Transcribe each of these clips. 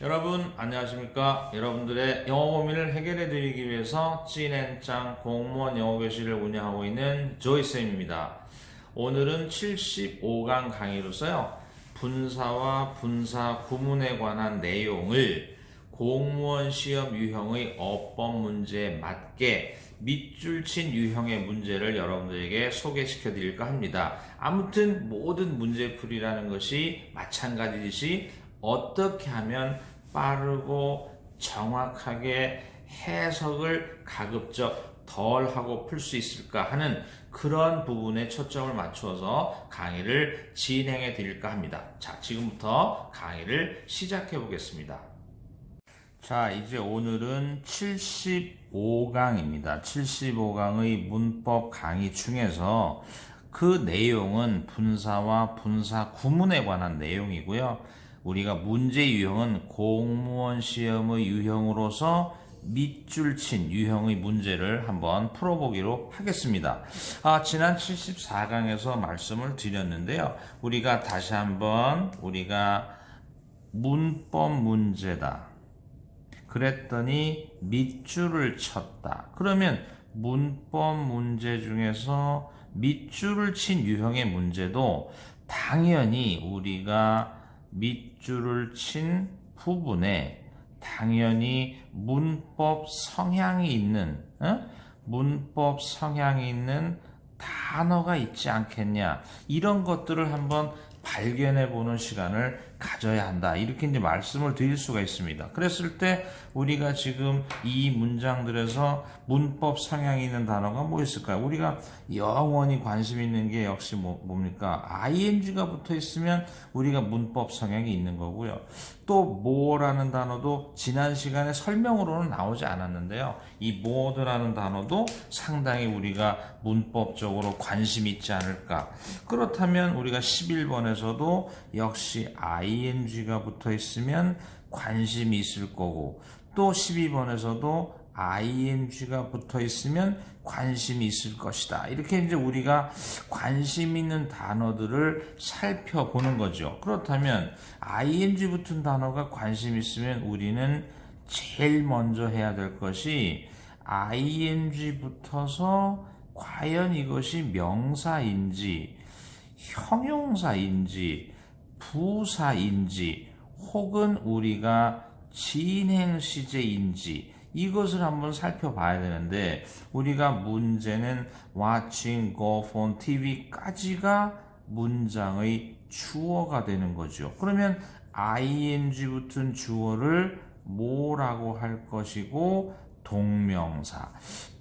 여러분 안녕하십니까? 여러분들의 영어 고민을 해결해 드리기 위해서 찐앤짱 공무원 영어 교실을 운영하고 있는 조이쌤입니다. 오늘은 75강 강의로서요. 분사와 분사 구문에 관한 내용을 공무원 시험 유형의 어법 문제에 맞게 밑줄 친 유형의 문제를 여러분들에게 소개시켜 드릴까 합니다. 아무튼 모든 문제풀이라는 것이 마찬가지듯이 어떻게 하면 빠르고 정확하게 해석을 가급적 덜 하고 풀 수 있을까 하는 그런 부분에 초점을 맞춰서 강의를 진행해 드릴까 합니다. 자, 지금부터 강의를 시작해 보겠습니다. 자, 이제 오늘은 75강입니다. 75강의 문법 강의 중에서 그 내용은 분사와 분사 구문에 관한 내용이고요. 우리가 문제 유형은 공무원 시험의 유형으로서 밑줄 친 유형의 문제를 한번 풀어보기로 하겠습니다. 지난 74강에서 말씀을 드렸는데요. 우리가 다시 한번 우리가 문법 문제다. 그랬더니 밑줄을 쳤다. 그러면 문법 문제 중에서 밑줄을 친 유형의 문제도 당연히 우리가 밑줄을 친 부분에 당연히 문법 성향이 있는 단어가 있지 않겠냐, 이런 것들을 한번 발견해 보는 시간을 가져야 한다, 이렇게 이제 말씀을 드릴 수가 있습니다. 그랬을 때 우리가 지금 이 문장들에서 문법 성향이 있는 단어가 뭐 있을까요? 우리가 영원히 관심 있는 게 역시 뭡니까? ing가 붙어 있으면 우리가 문법 성향이 있는 거고요. 또 more라는 단어도 지난 시간에 설명으로는 나오지 않았는데요. 이 more라는 단어도 상당히 우리가 문법적으로 관심 있지 않을까. 그렇다면 우리가 11번에서도 역시 ing가 붙어 있으면 관심이 있을 거고, 또 12번에서도 ing가 붙어 있으면 관심이 있을 것이다. 이렇게 이제 우리가 관심 있는 단어들을 살펴보는 거죠. 그렇다면 ing 붙은 단어가 관심 있으면 우리는 제일 먼저 해야 될 것이 ing 붙어서 과연 이것이 명사인지 형용사인지 부사인지 혹은 우리가 진행시제인지 이것을 한번 살펴봐야 되는데, 우리가 문제는 watching golf on TV까지가 문장의 주어가 되는 거죠. 그러면 ing 붙은 주어를 뭐라고 할 것이고,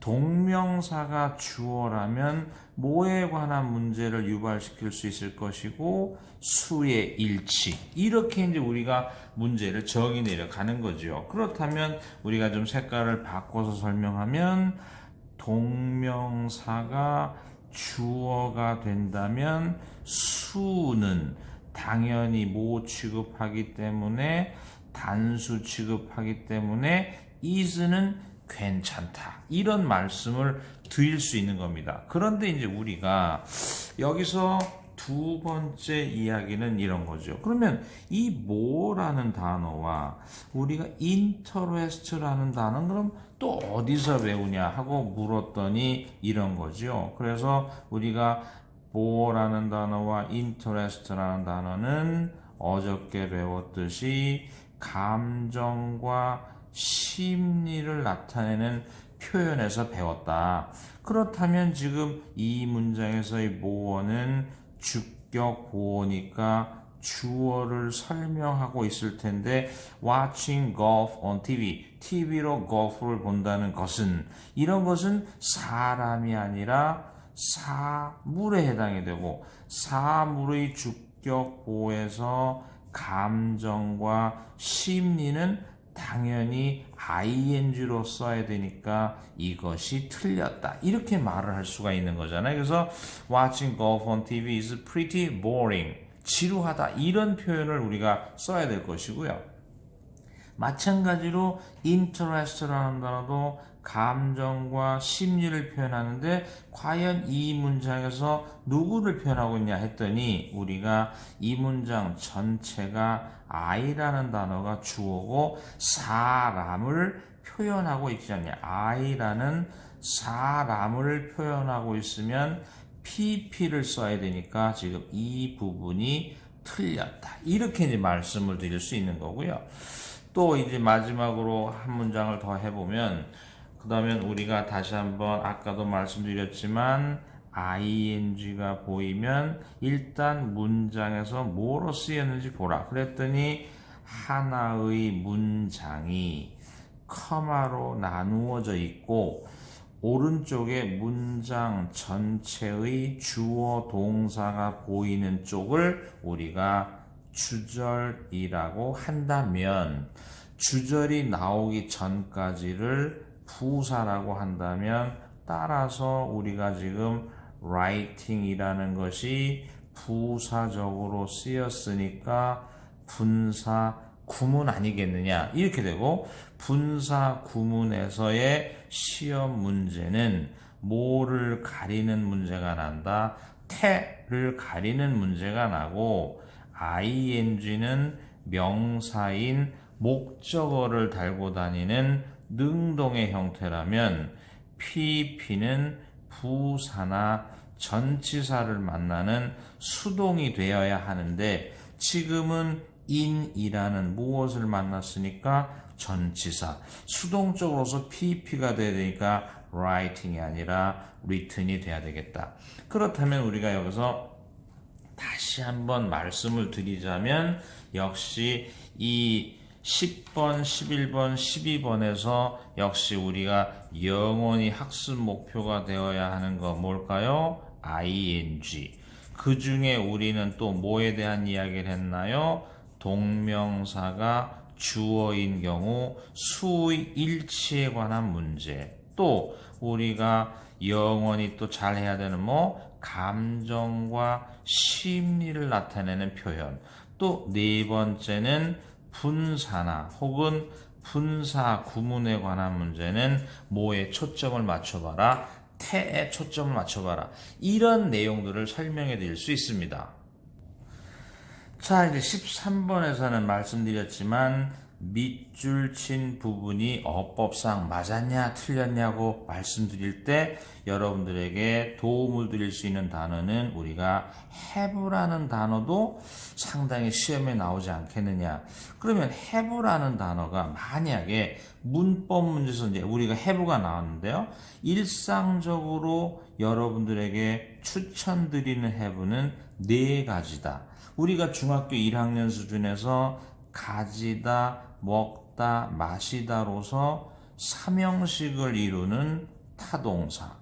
동명사가 주어라면 뭐에 관한 문제를 유발시킬 수 있을 것이고, 수의 일치, 이렇게 이제 우리가 문제를 정의 내려가는 거죠. 그렇다면 우리가 좀 색깔을 바꿔서 설명하면, 동명사가 주어가 된다면 수는 당연히 뭐 취급하기 때문에, 단수 취급하기 때문에 is는 괜찮다, 이런 말씀을 드릴 수 있는 겁니다. 그런데 이제 우리가 여기서 두 번째 이야기는 이런 거죠. 그러면 이 뭐라는 단어와 우리가 interest라는 단어는 그럼 또 어디서 배우냐 하고 물었더니 이런 거죠. 그래서 우리가 뭐라는 단어와 interest라는 단어는 어저께 배웠듯이 감정과 심리를 나타내는 표현에서 배웠다. 그렇다면 지금 이 문장에서의 more는 주격 보어니까 주어를 설명하고 있을 텐데, watching golf on TV, TV로 골프를 본다는 것은, 이런 것은 사람이 아니라 사물에 해당이 되고, 사물의 주격 보어에서 감정과 심리는 당연히 ing로 써야 되니까 이것이 틀렸다, 이렇게 말을 할 수가 있는 거잖아요. 그래서 watching golf on TV is pretty boring, 지루하다, 이런 표현을 우리가 써야 될 것이고요. 마찬가지로 interest라는 단어도 감정과 심리를 표현하는데 과연 이 문장에서 누구를 표현하고 있냐 했더니 우리가 이 문장 전체가 I라는 단어가 주어고 사람을 표현하고 있지 않냐. I라는 사람을 표현하고 있으면 PP를 써야 되니까 지금 이 부분이 틀렸다. 이렇게 이제 말씀을 드릴 수 있는 거고요. 또 이제 마지막으로 한 문장을 더 해보면 그 다음에 우리가 다시 한번 아까도 말씀드렸지만 ing가 보이면 일단 문장에서 뭐로 쓰였는지 보라. 그랬더니 하나의 문장이 커마로 나누어져 있고 오른쪽에 문장 전체의 주어 동사가 보이는 쪽을 우리가 주절이라고 한다면 주절이 나오기 전까지를 부사라고 한다면 따라서 우리가 지금 writing이라는 것이 부사적으로 쓰였으니까 분사 구문 아니겠느냐 이렇게 되고 분사 구문에서의 시험 문제는 뭐를 가리는 문제가 난다. 태를 가리는 문제가 나고 ing는 명사인 목적어를 달고 다니는 능동의 형태라면 pp는 부사나 전치사를 만나는 수동이 되어야 하는데 지금은 in이라는 무엇을 만났으니까 전치사 수동적으로서 pp가 돼야 되니까 writing이 아니라 written이 돼야 되겠다. 그렇다면 우리가 여기서 다시 한번 말씀을 드리자면 역시 이 10번, 11번, 12번에서 역시 우리가 영원히 학습 목표가 되어야 하는 거 뭘까요? ing. 그 중에 우리는 또 뭐에 대한 이야기를 했나요? 동명사가 주어인 경우 수의 일치에 관한 문제. 또 우리가 영원히 또 잘 해야 되는 뭐 감정과 심리를 나타내는 표현. 또 네 번째는 분사나 혹은 분사 구문에 관한 문제는 뭐에 초점을 맞춰봐라. 태에 초점을 맞춰봐라. 이런 내용들을 설명해 드릴 수 있습니다. 자, 이제 13번에서는 말씀드렸지만 밑줄 친 부분이 어법상 맞았냐 틀렸냐고 말씀드릴 때 여러분들에게 도움을 드릴 수 있는 단어는 우리가 have라는 단어도 상당히 시험에 나오지 않겠느냐. 그러면 have라는 단어가 만약에 문법 문제에서 이제 우리가 have가 나왔는데요. 일상적으로 여러분들에게 추천드리는 have는 네 가지다. 우리가 중학교 1학년 수준에서 가지다, 먹다, 마시다로서 삼형식을 이루는 타동사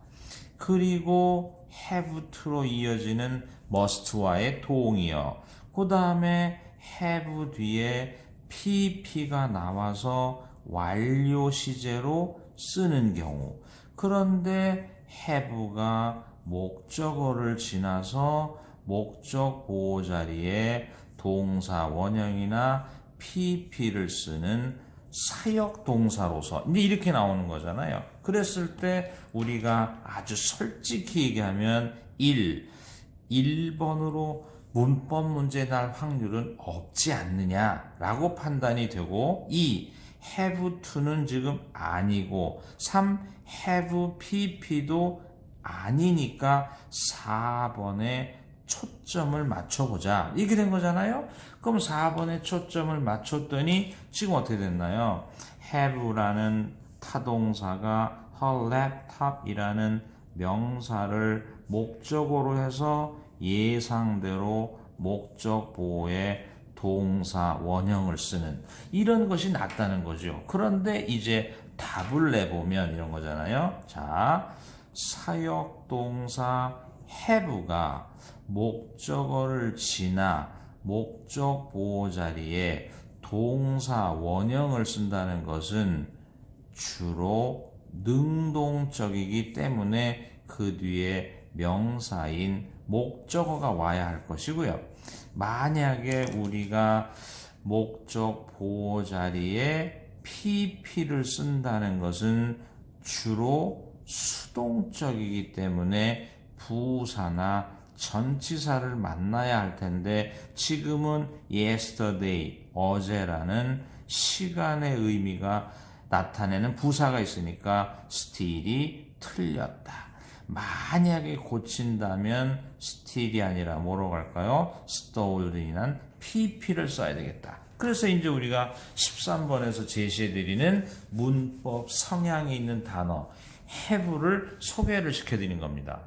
그리고 have to로 이어지는 must와의 동의어 그 다음에 have 뒤에 pp가 나와서 완료 시제로 쓰는 경우 그런데 have가 목적어를 지나서 목적 보호 자리에 동사 원형이나 pp를 쓰는 사역 동사로서 이제 이렇게 나오는 거잖아요. 그랬을 때 우리가 아주 솔직히 얘기하면 1번으로 문법 문제 날 확률은 없지 않느냐라고 판단이 되고 2. have to는 지금 아니고 3. have pp도 아니니까 4번에 초점을 맞춰보자. 이렇게 된 거잖아요. 그럼 4번에 초점을 맞췄더니 지금 어떻게 됐나요? have라는 타동사가 her laptop이라는 명사를 목적어로 해서 예상대로 목적 보호에 동사 원형을 쓰는 이런 것이 낫다는 거죠. 그런데 이제 답을 내보면 이런 거잖아요. 자, 사역동사 have가 목적어를 지나 목적 보호 자리에 동사 원형을 쓴다는 것은 주로 능동적이기 때문에 그 뒤에 명사인 목적어가 와야 할 것이고요. 만약에 우리가 목적 보호 자리에 PP를 쓴다는 것은 주로 수동적이기 때문에 부사나 전치사를 만나야 할 텐데 지금은 yesterday, 어제라는 시간의 의미가 나타내는 부사가 있으니까 still이 틀렸다. 만약에 고친다면 still이 아니라 뭐로 갈까요? stolen이란 pp를 써야 되겠다. 그래서 이제 우리가 13번에서 제시해드리는 문법 성향이 있는 단어 have를 소개를 시켜드리는 겁니다.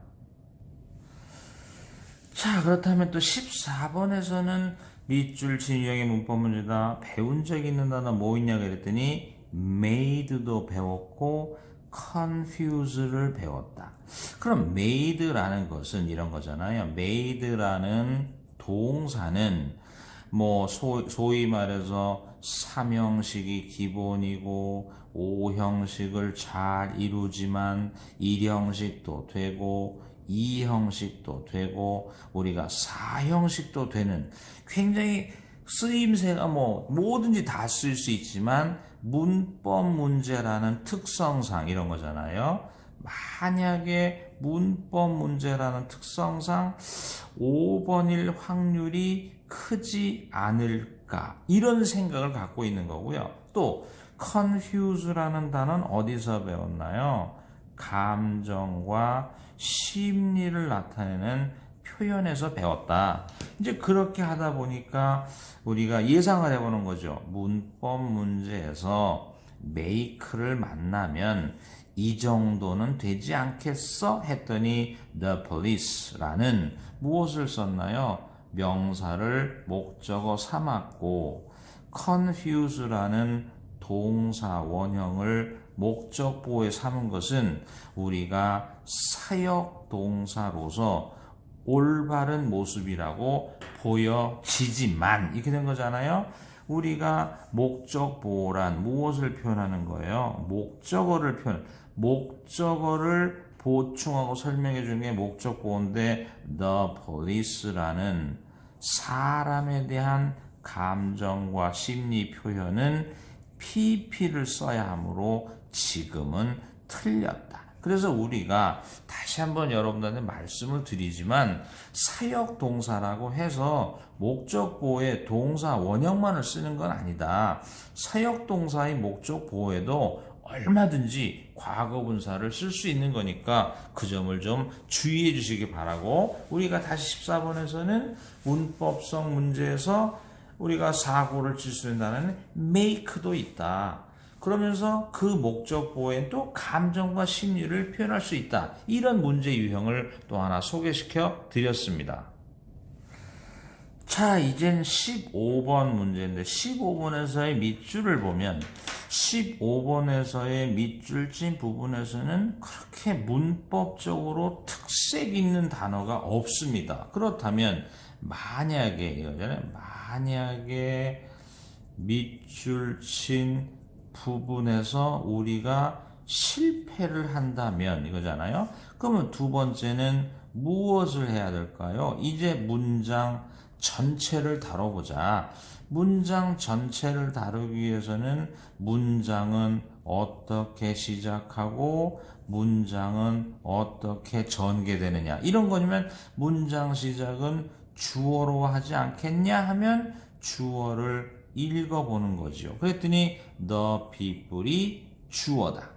자, 그렇다면 또 14번에서는 밑줄 친 유형의 문법 문제다. 배운 적 있는 단어 뭐 있냐 그랬더니 made도 배웠고 confuse를 배웠다. 그럼 made라는 것은 이런 거잖아요. made라는 동사는 뭐 소위 말해서 3형식이 기본이고 5형식을 잘 이루지만 1형식도 되고 2형식도 되고 우리가 4형식도 되는 굉장히 쓰임새가 뭐 뭐든지 다 쓸 수 있지만 문법 문제라는 특성상 이런 거잖아요. 만약에 문법 문제라는 특성상 5번일 확률이 크지 않을까 이런 생각을 갖고 있는 거고요. 또 confuse라는 단어는 어디서 배웠나요? 감정과 심리를 나타내는 표현에서 배웠다. 이제 그렇게 하다 보니까 우리가 예상을 해보는 거죠. 문법 문제에서 make를 만나면 이 정도는 되지 않겠어? 했더니 the police라는 무엇을 썼나요? 명사를 목적어 삼았고 confuse라는 동사 원형을 목적보호에 삼은 것은 우리가 사역 동사로서 올바른 모습이라고 보여지지만 이렇게 된 거잖아요. 우리가 목적보호란 무엇을 표현하는 거예요? 목적어를 보충하고 설명해 주는 게 목적보호인데 the police라는 사람에 대한 감정과 심리 표현은 PP를 써야 하므로 지금은 틀렸다. 그래서 우리가 다시 한번 여러분들한테 말씀을 드리지만 사역 동사라고 해서 목적 보호에 동사 원형만을 쓰는 건 아니다. 사역 동사의 목적 보호에도 얼마든지 과거 분사를 쓸 수 있는 거니까 그 점을 좀 주의해 주시기 바라고 우리가 다시 14번에서는 문법성 문제에서 우리가 사고를 칠 수 있는 단어는 make도 있다. 그러면서 그 목적 보호엔 또 감정과 심리를 표현할 수 있다. 이런 문제 유형을 또 하나 소개시켜 드렸습니다. 자, 이젠 15번 문제인데 15번에서의 밑줄을 보면 15번에서의 밑줄 친 부분에서는 그렇게 문법적으로 특색 있는 단어가 없습니다. 그렇다면 만약에 이거잖아요. 만약에 밑줄 친 부분에서 우리가 실패를 한다면 이거잖아요. 그러면 두 번째는 무엇을 해야 될까요? 이제 문장 전체를 다뤄보자. 문장 전체를 다루기 위해서는 문장은 어떻게 시작하고 문장은 어떻게 전개되느냐 이런 거냐면 문장 시작은 주어로 하지 않겠냐 하면 주어를 읽어보는 거죠. 그랬더니 the people이 주어다.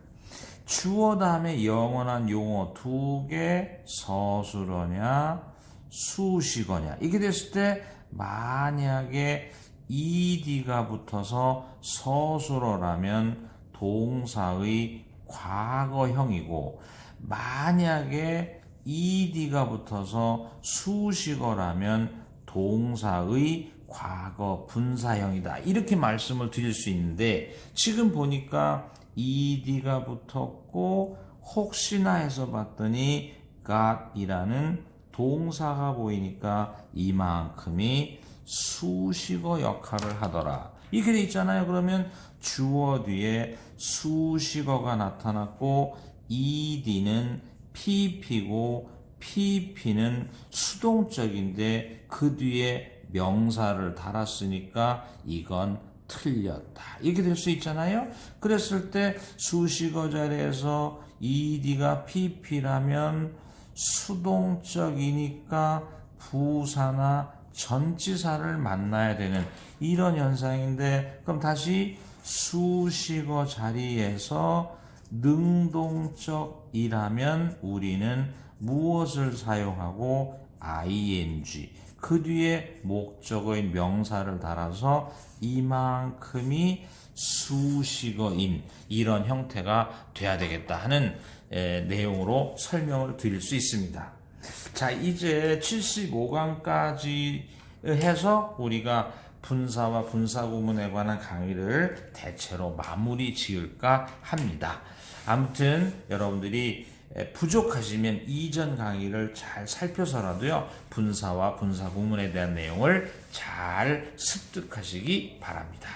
주어 다음에 영원한 용어 두 개 서술어냐 수식어냐 이렇게 됐을 때 만약에 ed가 붙어서 서술어라면 동사의 과거형이고 만약에 ed가 붙어서 수식어라면 동사의 과거 분사형이다. 이렇게 말씀을 드릴 수 있는데 지금 보니까 ed가 붙었고 혹시나 해서 봤더니 got이라는 동사가 보이니까 이만큼이 수식어 역할을 하더라. 이렇게 돼 있잖아요. 그러면 주어 뒤에 수식어가 나타났고 ed는 pp고 pp는 수동적인데 그 뒤에 명사를 달았으니까 이건 틀렸다. 이렇게 될 수 있잖아요. 그랬을 때 수식어 자리에서 ed가 pp라면 수동적이니까 부사나 전치사를 만나야 되는 이런 현상인데, 그럼 다시 수식어 자리에서 능동적이라면 우리는 무엇을 사용하고 ing, 그 뒤에 목적어인 명사를 달아서 이만큼이 수식어인 이런 형태가 돼야 되겠다 하는 내용으로 설명을 드릴 수 있습니다. 자, 이제 75강까지 해서 우리가 분사와 분사구문에 관한 강의를 대체로 마무리 지을까 합니다. 아무튼 여러분들이 부족하시면 이전 강의를 잘 살펴서라도요, 분사와 분사구문에 대한 내용을 잘 습득하시기 바랍니다.